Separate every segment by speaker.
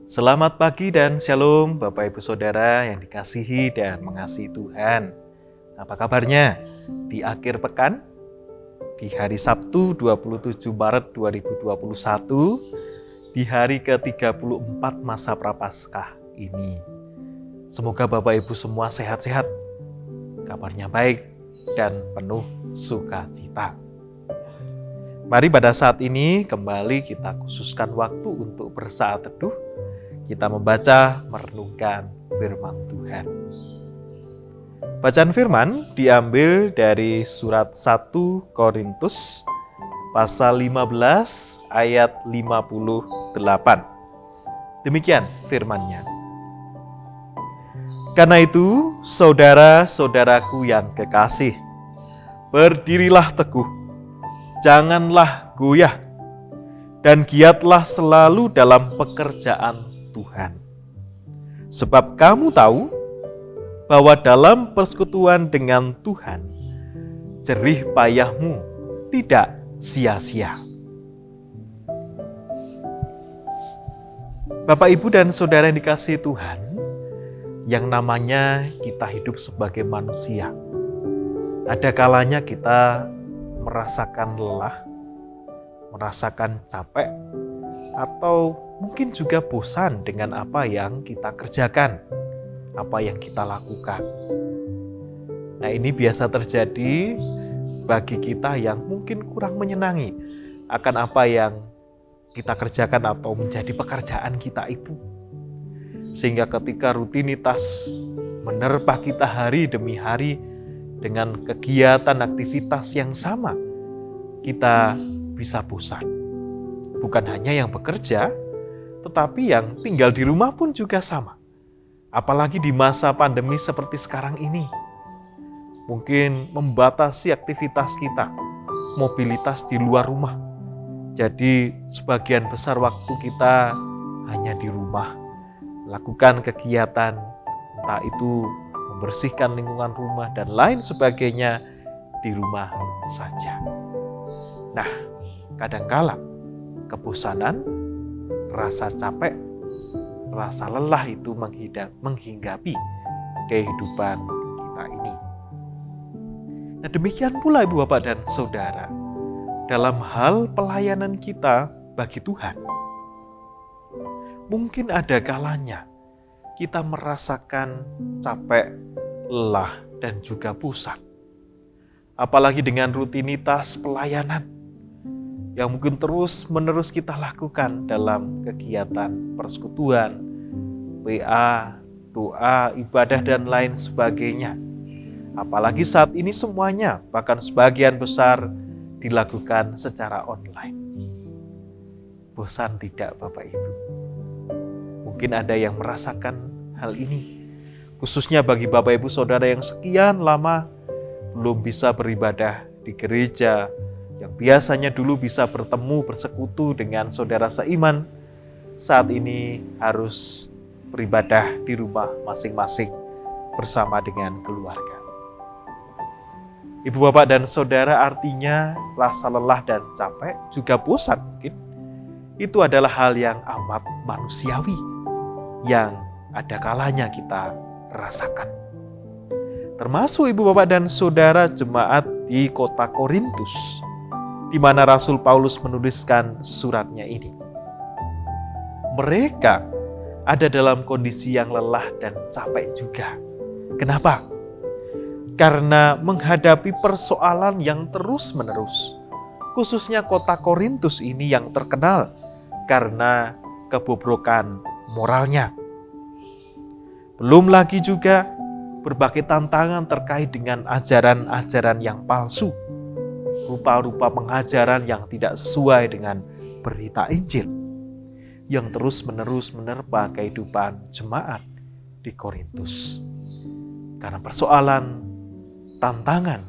Speaker 1: Selamat pagi dan shalom Bapak Ibu Saudara yang dikasihi dan mengasihi Tuhan. Apa kabarnya? Di akhir pekan, di hari Sabtu 27 Maret 2021, di hari ke-34 masa Prapaskah ini. Semoga Bapak Ibu semua sehat-sehat, kabarnya baik dan penuh sukacita. Mari pada saat ini kembali kita khususkan waktu untuk bersaat teduh. Kita membaca, merenungkan firman Tuhan. Bacaan firman diambil dari surat 1 Korintus pasal 15 ayat 58. Demikian firman-Nya. Karena itu, saudara-saudaraku yang kekasih, berdirilah teguh, janganlah goyah, dan giatlah selalu dalam pekerjaan Tuhan. Sebab kamu tahu bahwa dalam persekutuan dengan Tuhan, jerih payahmu tidak sia-sia. Bapak, Ibu, dan Saudara yang dikasihi Tuhan, yang namanya kita hidup sebagai manusia, ada kalanya kita merasakan lelah, merasakan capek, atau mungkin juga bosan dengan apa yang kita kerjakan, apa yang kita lakukan. Nah, ini biasa terjadi bagi kita yang mungkin kurang menyenangi akan apa yang kita kerjakan atau menjadi pekerjaan kita itu. Sehingga ketika rutinitas menerpa kita hari demi hari dengan kegiatan aktivitas yang sama, kita bisa bosan. Bukan hanya yang bekerja, tetapi yang tinggal di rumah pun juga sama. Apalagi di masa pandemi seperti sekarang ini. Mungkin membatasi aktivitas kita, mobilitas di luar rumah. Jadi sebagian besar waktu kita hanya di rumah. Lakukan kegiatan, entah itu membersihkan lingkungan rumah dan lain sebagainya di rumah saja. Nah, kadangkala kebosanan, rasa capek, rasa lelah itu menghinggapi kehidupan kita ini. Nah, demikian pula Ibu Bapak dan Saudara, dalam hal pelayanan kita bagi Tuhan. Mungkin ada kalanya kita merasakan capek, lelah, dan juga bosan. Apalagi dengan rutinitas pelayanan yang mungkin terus-menerus kita lakukan dalam kegiatan persekutuan, WA, doa, ibadah, dan lain sebagainya. Apalagi saat ini semuanya, bahkan sebagian besar dilakukan secara online. Bosan tidak Bapak Ibu? Mungkin ada yang merasakan hal ini, khususnya bagi Bapak Ibu Saudara yang sekian lama belum bisa beribadah di gereja, yang biasanya dulu bisa bertemu, bersekutu dengan saudara seiman, saat ini harus beribadah di rumah masing-masing bersama dengan keluarga. Ibu, Bapak, dan Saudara, artinya rasa lelah dan capek, juga bosan mungkin, itu adalah hal yang amat manusiawi, yang ada kalanya kita rasakan. Termasuk Ibu, Bapak, dan Saudara jemaat di kota Korintus, di mana Rasul Paulus menuliskan suratnya ini. Mereka ada dalam kondisi yang lelah dan capek juga. Kenapa? Karena menghadapi persoalan yang terus-menerus. Khususnya kota Korintus ini yang terkenal karena kebobrokan moralnya. Belum lagi juga berbagai tantangan terkait dengan ajaran-ajaran yang palsu. Rupa-rupa pengajaran yang tidak sesuai dengan berita Injil yang terus-menerus menerpa kehidupan jemaat di Korintus. Karena persoalan, tantangan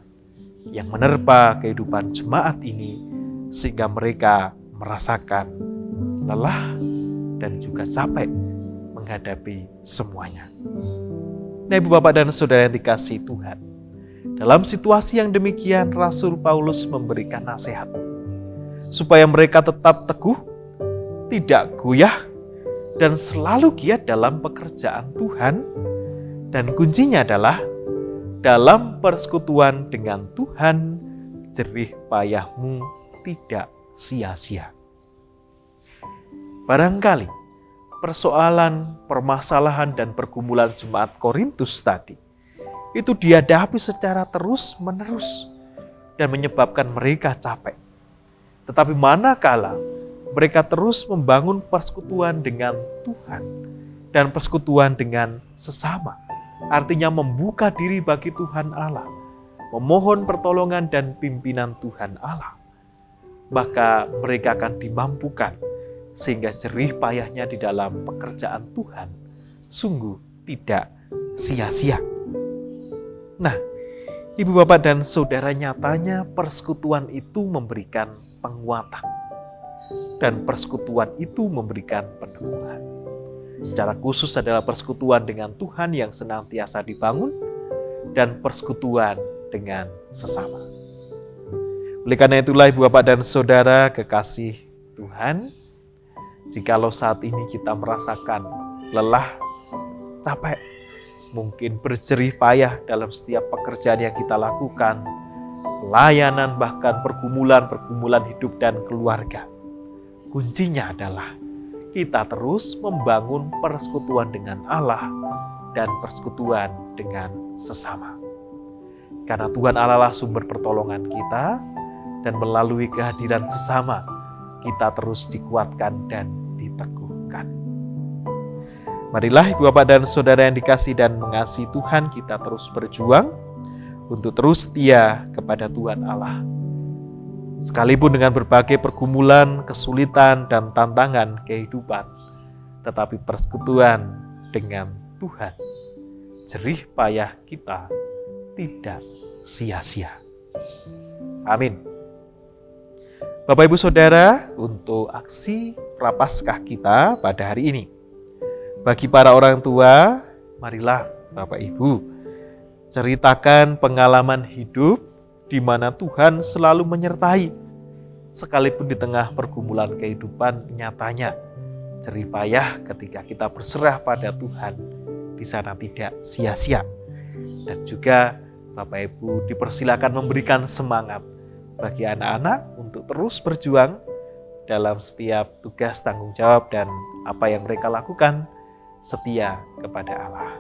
Speaker 1: yang menerpa kehidupan jemaat ini, sehingga mereka merasakan lelah dan juga capek menghadapi semuanya. Nah, Ibu, Bapak, dan Saudara yang dikasihi Tuhan, dalam situasi yang demikian, Rasul Paulus memberikan nasihat supaya mereka tetap teguh, tidak goyah, dan selalu giat dalam pekerjaan Tuhan, dan kuncinya adalah dalam persekutuan dengan Tuhan, jerih payahmu tidak sia-sia. Barangkali persoalan, permasalahan, dan pergumulan jemaat Korintus tadi itu dihadapi secara terus-menerus dan menyebabkan mereka capek. Tetapi manakala mereka terus membangun persekutuan dengan Tuhan dan persekutuan dengan sesama, artinya membuka diri bagi Tuhan Allah, memohon pertolongan dan pimpinan Tuhan Allah, maka mereka akan dimampukan sehingga jerih payahnya di dalam pekerjaan Tuhan sungguh tidak sia-sia. Nah, Ibu, Bapak, dan Saudara, nyatanya persekutuan itu memberikan penguatan dan persekutuan itu memberikan peneguhan. Secara khusus adalah persekutuan dengan Tuhan yang senantiasa dibangun dan persekutuan dengan sesama. Oleh karena itulah Ibu, Bapak, dan Saudara kekasih Tuhan, jikalau saat ini kita merasakan lelah, capek, mungkin berjerih payah dalam setiap pekerjaan yang kita lakukan, pelayanan, bahkan pergumulan hidup dan keluarga, kuncinya adalah kita terus membangun persekutuan dengan Allah dan persekutuan dengan sesama. Karena Tuhan Allah lah sumber pertolongan kita, dan melalui kehadiran sesama, kita terus dikuatkan dan diteguhkan. Marilah Ibu, Bapak, dan Saudara yang dikasihi dan mengasihi Tuhan, kita terus berjuang untuk terus setia kepada Tuhan Allah. Sekalipun dengan berbagai pergumulan, kesulitan, dan tantangan kehidupan, tetapi persekutuan dengan Tuhan, jerih payah kita tidak sia-sia. Amin. Bapak, Ibu, Saudara, untuk aksi Prapaskah kita pada hari ini, bagi para orang tua, marilah Bapak Ibu ceritakan pengalaman hidup di mana Tuhan selalu menyertai. Sekalipun di tengah pergumulan kehidupan, nyatanya jerih payah ketika kita berserah pada Tuhan di sana tidak sia-sia. Dan juga Bapak Ibu dipersilakan memberikan semangat bagi anak-anak untuk terus berjuang dalam setiap tugas, tanggung jawab, dan apa yang mereka lakukan, setia kepada Allah.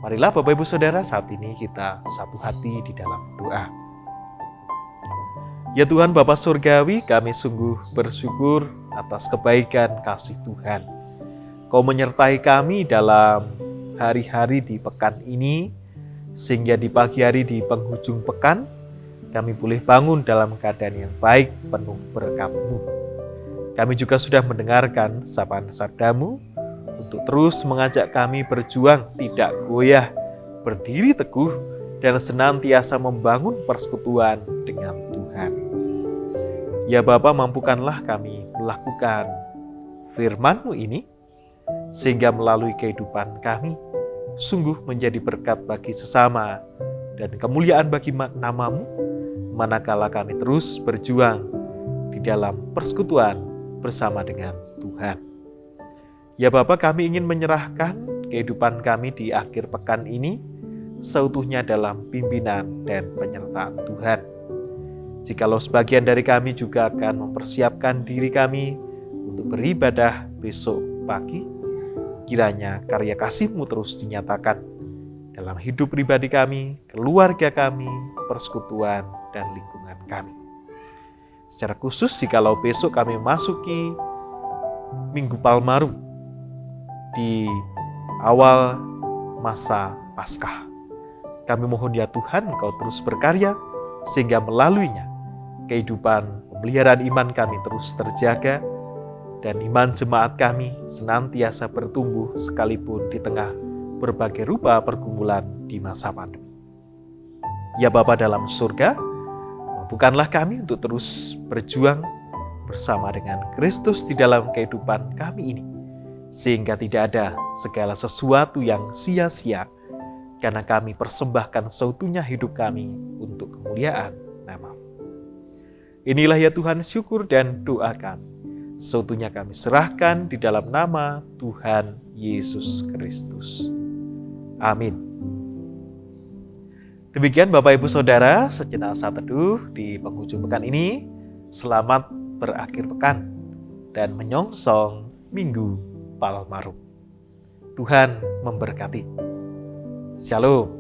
Speaker 1: Marilah Bapak, Ibu, Saudara, saat ini kita satu hati di dalam doa. Ya Tuhan Bapa Surgawi, kami sungguh bersyukur atas kebaikan kasih Tuhan. Kau menyertai kami dalam hari-hari di pekan ini, sehingga di pagi hari di penghujung pekan, kami boleh bangun dalam keadaan yang baik, penuh berkat-Mu. Kami juga sudah mendengarkan sapaan sabda-Mu untuk terus mengajak kami berjuang tidak goyah, berdiri teguh, dan senantiasa membangun persekutuan dengan Tuhan. Ya Bapa, mampukanlah kami melakukan firman-Mu ini, sehingga melalui kehidupan kami sungguh menjadi berkat bagi sesama dan kemuliaan bagi nama-Mu, manakala kami terus berjuang di dalam persekutuan bersama dengan Tuhan. Ya Bapa, kami ingin menyerahkan kehidupan kami di akhir pekan ini seutuhnya dalam pimpinan dan penyertaan Tuhan. Jikalau sebagian dari kami juga akan mempersiapkan diri kami untuk beribadah besok pagi, kiranya karya kasih-Mu terus dinyatakan dalam hidup pribadi kami, keluarga kami, persekutuan, dan lingkungan kami. Secara khusus jikalau besok kami memasuki Minggu Palmarum, di awal masa Paskah, kami mohon ya Tuhan Engkau terus berkarya, sehingga melaluinya kehidupan pemeliharaan iman kami terus terjaga, dan iman jemaat kami senantiasa bertumbuh sekalipun di tengah berbagai rupa pergumulan di masa pandemi. Ya Bapa dalam surga, mampukanlah kami untuk terus berjuang bersama dengan Kristus di dalam kehidupan kami ini, sehingga tidak ada segala sesuatu yang sia-sia, karena kami persembahkan seutuhnya hidup kami untuk kemuliaan nama-Mu. Inilah ya Tuhan syukur dan doa kami. Seutuhnya kami serahkan di dalam nama Tuhan Yesus Kristus. Amin. Demikian Bapak Ibu Saudara, sejenak saat teduh di penghujung pekan ini. Selamat berakhir pekan dan menyongsong Minggu Palmarum. Tuhan memberkati. Shalom.